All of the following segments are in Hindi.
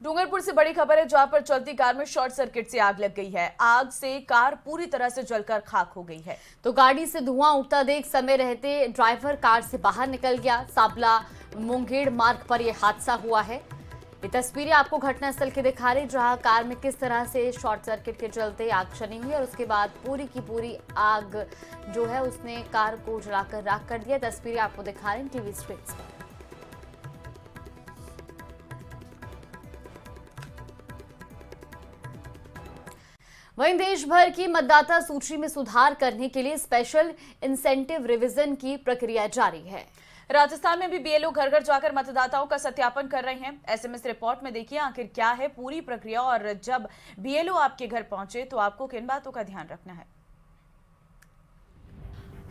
डूंगरपुर से बड़ी खबर है, जहां पर चलती कार में शॉर्ट सर्किट से आग लग गई है। आग से कार पूरी तरह से जलकर खाक हो गई है। तो गाड़ी से धुआं उठता देख समय रहते ड्राइवर कार से बाहर निकल गया। साबला मुंगेर मार्ग पर यह हादसा हुआ है। ये तस्वीरें आपको घटनास्थल की दिखा रही, जहां कार में किस तरह से शॉर्ट सर्किट के चलते आगजनी हुई और उसके बाद पूरी की पूरी आग जो है उसने कार को जलाकर राख कर दिया। तस्वीरें आपको दिखा रहे हैं टीवी स्क्रीन पर। वहीं देश भर की मतदाता सूची में सुधार करने के लिए स्पेशल इंसेंटिव रिवीजन की प्रक्रिया जारी है। राजस्थान में भी बीएलओ घर घर जाकर मतदाताओं का सत्यापन कर रहे हैं। एसएमएस रिपोर्ट में देखिए आखिर क्या है पूरी प्रक्रिया, और जब बीएलओ आपके घर पहुंचे तो आपको किन बातों का ध्यान रखना है।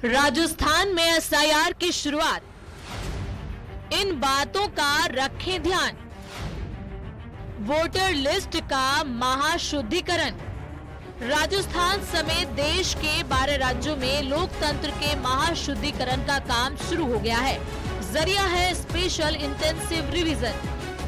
राजस्थान में एसआईआर की शुरुआत, इन बातों का रखें ध्यान। वोटर लिस्ट का महाशुद्धिकरण। राजस्थान समेत देश के 12 राज्यों में लोकतंत्र के महाशुद्धिकरण का काम शुरू हो गया है। जरिया है स्पेशल इंटेंसिव रिवीजन।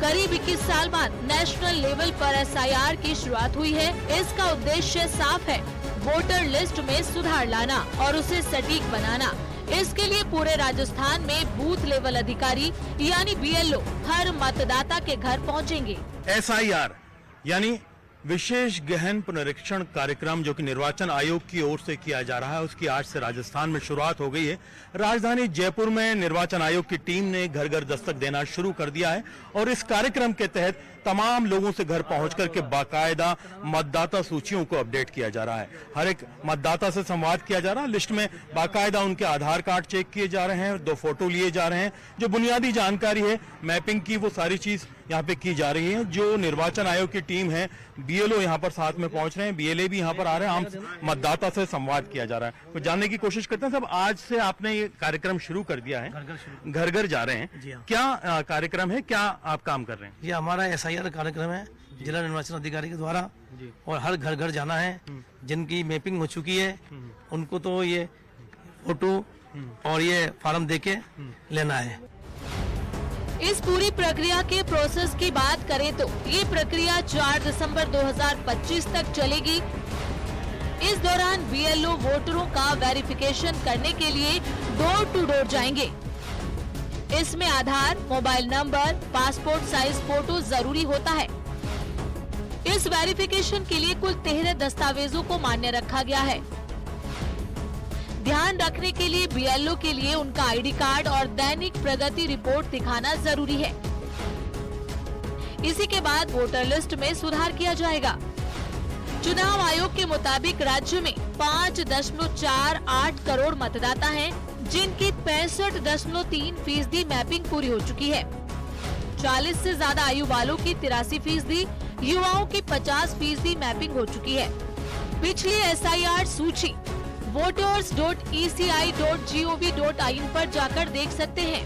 करीब 21 साल बाद नेशनल लेवल पर एसआईआर की शुरुआत हुई है। इसका उद्देश्य साफ है, वोटर लिस्ट में सुधार लाना और उसे सटीक बनाना। इसके लिए पूरे राजस्थान में बूथ लेवल अधिकारी यानी बीएलओ हर मतदाता के घर पहुंचेंगे। एसआईआर यानी विशेष गहन पुनरीक्षण कार्यक्रम जो कि निर्वाचन आयोग की ओर से किया जा रहा है, उसकी आज से राजस्थान में शुरुआत हो गई है। राजधानी जयपुर में निर्वाचन आयोग की टीम ने घर घर दस्तक देना शुरू कर दिया है और इस कार्यक्रम के तहत तमाम लोगों से घर पहुंच करके बाकायदा मतदाता सूचियों को अपडेट किया जा रहा है। हर एक मतदाता से संवाद किया जा रहा है। लिस्ट में बाकायदा उनके आधार कार्ड चेक किए जा रहे हैं, 2 फोटो लिए जा रहे हैं। जो बुनियादी जानकारी है मैपिंग की, वो सारी चीज यहाँ पे की जा रही है। जो निर्वाचन आयोग की टीम है, बीएलओ यहाँ पर साथ में पहुंच रहे हैं, बीएलए भी यहाँ पर आ रहे हैं। आम मतदाता से संवाद किया जा रहा है, तो जानने की कोशिश करते हैं। सब आज से आपने ये कार्यक्रम शुरू कर दिया है, घर घर जा रहे हैं। क्या कार्यक्रम है, क्या आप काम कर रहे हैं? ये हमारा एसआईआर कार्यक्रम है जिला निर्वाचन अधिकारी के द्वारा, और हर घर घर जाना है। जिनकी मैपिंग हो चुकी है उनको तो ये फोटो और ये फॉर्म देके लेना है। इस पूरी प्रक्रिया के प्रोसेस की बात करें तो ये प्रक्रिया 4 दिसंबर 2025 तक चलेगी। इस दौरान बीएलओ वोटरों का वेरिफिकेशन करने के लिए डोर टू डोर जाएंगे। इसमें Aadhaar, mobile number, passport size photo जरूरी होता है। इस वेरिफिकेशन के लिए कुल 13 दस्तावेजों को मान्य रखा गया है। ध्यान रखने के लिए बीएलओ के लिए उनका आईडी कार्ड और दैनिक प्रगति रिपोर्ट दिखाना जरूरी है। इसी के बाद वोटर लिस्ट में सुधार किया जाएगा। चुनाव आयोग के मुताबिक राज्य में 5.48 करोड़ मतदाता हैं, जिनकी 65.3% मैपिंग पूरी हो चुकी है। 40 से ज्यादा आयु वालों की 83%, युवाओं की 50% मैपिंग हो चुकी है। पिछली एसआईआर सूची voters.eci.gov.in पर जाकर देख सकते हैं।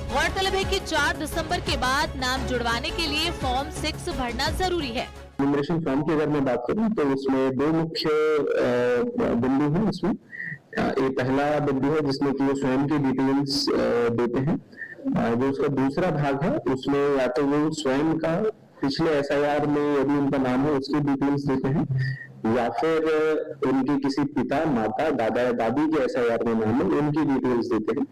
गौरतलब है कि 4 दिसंबर के बाद नाम जुड़वाने के लिए फॉर्म 6 भरना जरूरी है। न्यूमरेशन फॉर्म की अगर मैं बात करूं तो उसमें 2 मुख्य बिंदु हैं। इसमें ये पहला बिंदु है जिसमें कि वो स्वयं की डिटेल्स देते हैं। जो उसका दूसरा भाग है उसमें या तो वो स्वयं का पिछले एसआईआर में यदि उनका नाम है उसकी डिटेल्स देते हैं, या फिर उनके किसी पिता, माता, दादा या दादी के एसआईआर में नाम है उनकी डिटेल्स देते हैं।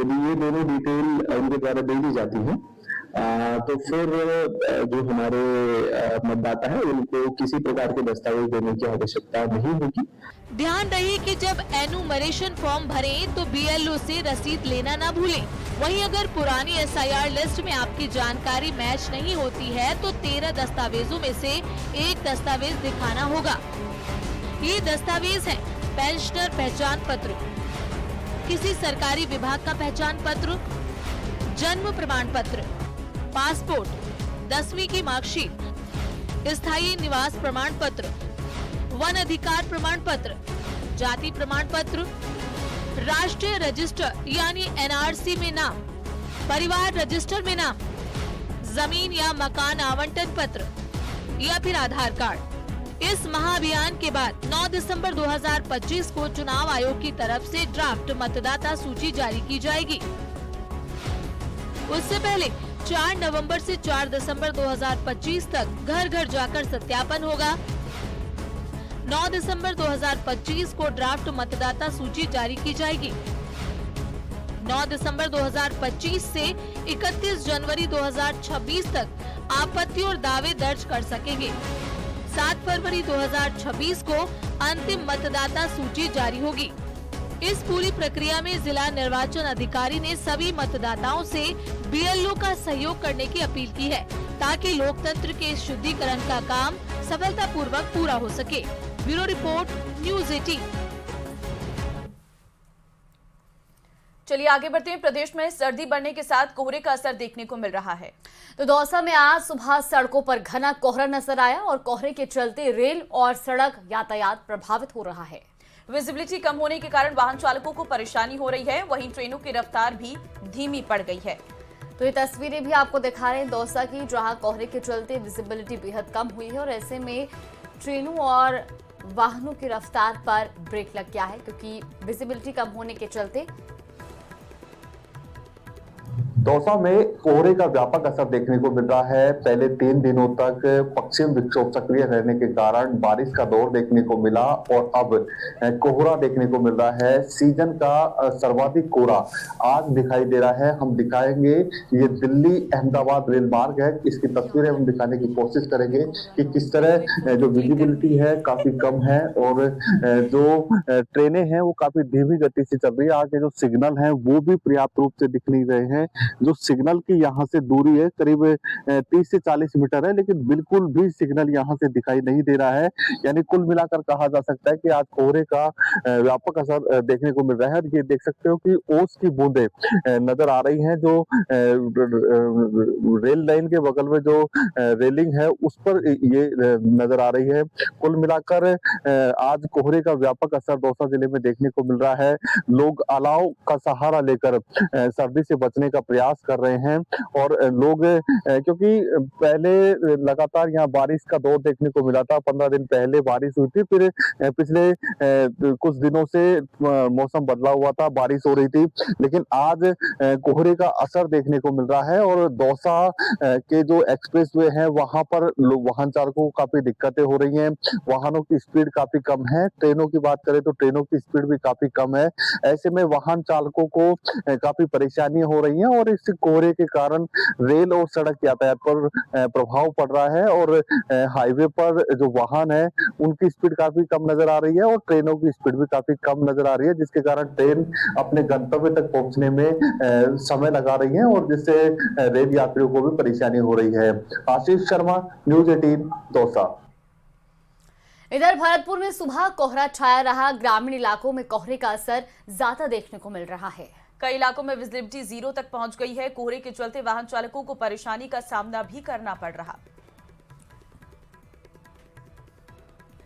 यदि ये दोनों डिटेल उनके द्वारा दे दी जाती है तो फिर जो हमारे मतदाता है उनको किसी प्रकार के दस्तावेज देने की आवश्यकता नहीं होगी। ध्यान रहे कि जब एनुमरेशन फॉर्म भरें तो बीएलओ से रसीद लेना ना भूलें। वहीं अगर पुरानी एसआईआर लिस्ट में आपकी जानकारी मैच नहीं होती है तो 13 दस्तावेजों में से एक दस्तावेज दिखाना होगा। ये दस्तावेज है पेंशनर पहचान पत्र, किसी सरकारी विभाग का पहचान पत्र, जन्म प्रमाण पत्र, पासपोर्ट, 10वीं की मार्कशीट, स्थायी निवास प्रमाण पत्र, वन अधिकार प्रमाण पत्र, जाति प्रमाण पत्र, राष्ट्रीय रजिस्टर यानी एनआरसी में नाम, परिवार रजिस्टर में नाम, जमीन या मकान आवंटन पत्र या फिर आधार कार्ड। इस महाअभियान के बाद 9 दिसंबर 2025 को चुनाव आयोग की तरफ से ड्राफ्ट मतदाता सूची जारी की जाएगी। उससे पहले 4 नवंबर से 4 दिसंबर 2025 तक घर घर जाकर सत्यापन होगा। 9 दिसंबर 2025 को ड्राफ्ट मतदाता सूची जारी की जाएगी। 9 दिसंबर 2025 से 31 जनवरी 2026 तक आपत्ति और दावे दर्ज कर सकेंगे। 7 फरवरी 2026 को अंतिम मतदाता सूची जारी होगी। इस पूरी प्रक्रिया में जिला निर्वाचन अधिकारी ने सभी मतदाताओं से बीएलओ का सहयोग करने की अपील की है, ताकि लोकतंत्र के शुद्धिकरण का काम सफलतापूर्वक पूरा हो सके। Bureau report, news 18। चलिए आगे बढ़ते हैं। प्रदेश में सर्दी बढ़ने के साथ कोहरे का असर देखने को मिल रहा है। तो दौसा में आज सुबह सड़कों पर घना कोहरा नजर आया और कोहरे के चलते रेल और सड़क यातायात प्रभावित हो रहा है। विजिबिलिटी कम होने के कारण वाहन चालकों को परेशानी हो रही है, वहीं ट्रेनों की रफ्तार भी धीमी पड़ गई है। तो ये तस्वीरें भी आपको दिखा रहे हैं दौसा की, जहां कोहरे के चलते विजिबिलिटी बेहद कम हुई है और ऐसे में ट्रेनों और वाहनों की रफ्तार पर ब्रेक लग गया है, क्योंकि विजिबिलिटी कम होने के चलते। दौसा में कोहरे का व्यापक असर देखने को मिल रहा है। पहले 3 दिनों तक पश्चिम विक्षोभ सक्रिय रहने के कारण बारिश का दौर देखने को मिला और अब कोहरा देखने को मिल रहा है। सीजन का सर्वाधिक कोहरा आज दिखाई दे रहा है। हम दिखाएंगे, ये दिल्ली अहमदाबाद रेल मार्ग है, इसकी तस्वीरें हम दिखाने की कोशिश करेंगे कि किस तरह जो विजिबिलिटी है काफी कम है और जो ट्रेनें हैं वो काफी धीमी गति से चल रही है। आगे जो सिग्नल है वो भी पर्याप्त रूप से दिख नहीं रहे हैं। जो सिग्नल की यहाँ से दूरी है करीब 30 से 40 मीटर है, लेकिन बिल्कुल भी सिग्नल यहाँ से दिखाई नहीं दे रहा है। यानी कुल मिलाकर कहा जा सकता है कि आज कोहरे का व्यापक असर देखने को मिल रहा है। ये देख सकते हो कि ओस की बूंदें नजर आ रही हैं। जो रेल लाइन के बगल में जो रेलिंग है उस पर ये नजर आ रही है। कुल मिलाकर आज कोहरे का व्यापक असर दौसा जिले में देखने को मिल रहा है। लोग अलाव का सहारा लेकर सर्दी से बचने का प्रयास कर रहे हैं और लोग क्योंकि पहले लगातार यहाँ बारिश का दौर देखने को मिला था। 15 दिन पहले बारिश हुई थी, फिर पिछले कुछ दिनों से मौसम बदला हुआ था, बारिश हो रही थी, लेकिन आज कोहरे का असर देखने को मिल रहा है और दौसा के जो एक्सप्रेसवे हैं वहां पर वाहन चालकों को काफी दिक्कतें हो रही हैं। वाहनों की स्पीड काफी कम है। ट्रेनों की बात करें तो ट्रेनों की स्पीड भी काफी कम है। ऐसे में वाहन चालकों को काफी परेशानी हो रही है और इस कोहरे के कारण रेल और सड़क यातायात पर प्रभाव पड़ रहा है और हाईवे पर जो वाहन है उनकी स्पीड काफी कम नजर आ रही है और ट्रेनों की स्पीड भी काफी कम नजर आ रही है, जिसके कारण ट्रेन अपने गंतव्य तक पहुंचने में समय लगा रही है और जिससे रेल यात्रियों को भी परेशानी हो रही है। आशीष शर्मा, न्यूज़ 18 दौसा। इधर भरतपुर में सुबह कोहरा छाया रहा। ग्रामीण इलाकों में कोहरे का असर ज्यादा देखने को मिल रहा है। कई इलाकों में विजिबिलिटी 0 तक पहुंच गई है। कोहरे के चलते वाहन चालकों को परेशानी का सामना भी करना पड़ रहा।